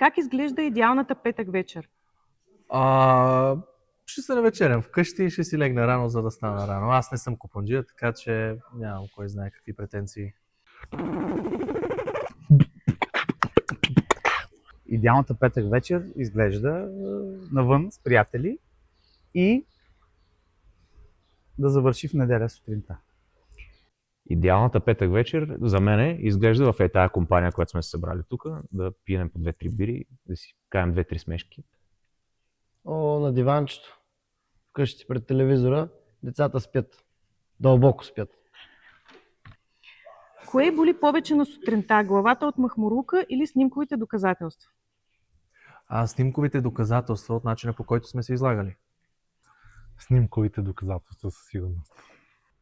Как изглежда идеалната петък вечер? Ще се навечерям вкъщи и ще си легна рано, за да стана рано. Аз не съм купонджия, така че нямам кой знае какви претенции. Идеалната петък вечер изглежда навън с приятели и да завърши в неделя сутринта. Идеалната петък вечер за мен изглежда в тази компания, която сме се събрали тук, да пием по 2-3 бири, да си кажем 2-3 смешки. На диванчето. Вкъщи пред телевизора. Децата спят. Дълбоко спят. Кое боли повече на сутринта? Главата от махмурука или снимковите доказателства? Снимковите доказателства от начина, по който сме се излагали. Снимковите доказателства със сигурност.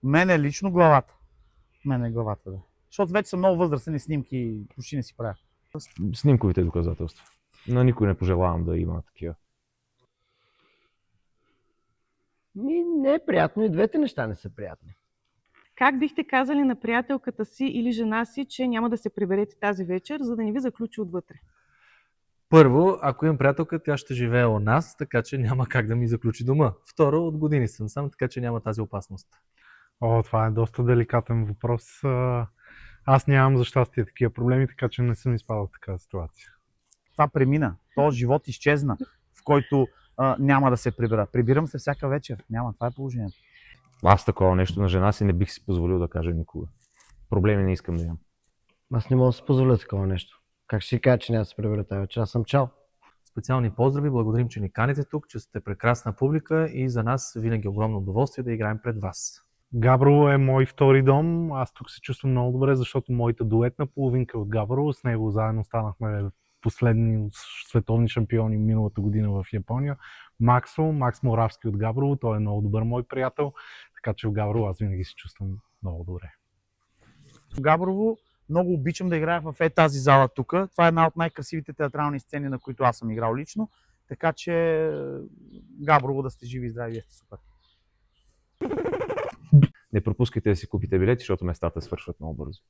Мене лично главата. Мене главата, да. Защото вече са много възрастни снимки и почти не си правя. Снимковите доказателства. Но никой не пожелавам да има такива. Не е приятно, и двете неща не са приятни. Как бихте казали на приятелката си или жена си, че няма да се приберете тази вечер, за да не ви заключи отвътре? Първо, ако имам приятелка, тя ще живее у нас, така че няма как да ми заключи дома. Второ, от години съм сам, така че няма тази опасност. Това е доста деликатен въпрос. Аз нямам за щастие такива проблеми, така че не съм изпадал в такава ситуация. Това премина. Този живот изчезна, в който няма да се прибера. Прибирам се всяка вечер. Няма. Това е положението. Аз такова нещо на жена си не бих си позволил да кажа никога. Проблеми не искам да имам. Аз не мога да си позволя такова нещо. Как ще си кажа, че няма да се прибера тази вечер? Аз съм чал. Специални поздрави, благодарим, че ни каните тук, че сте прекрасна публика и за нас винаги огромно удоволствие да играем пред вас. Габрово е мой втори дом. Аз тук се чувствам много добре, защото моята дуетна половинка е от Габрово. С него заедно станахме последни световни шампиони миналата година в Япония. Макс Моравски от Габрово. Той е много добър мой приятел. Така че в Габрово аз винаги се чувствам много добре. В Габрово много обичам да играя в тази зала тук. Това е една от най-красивите театрални сцени, на които аз съм играл лично. Така че Габрово, да сте живи и здрави, вие сте супер. Не пропускайте да си купите билети, защото местата свършват много бързо.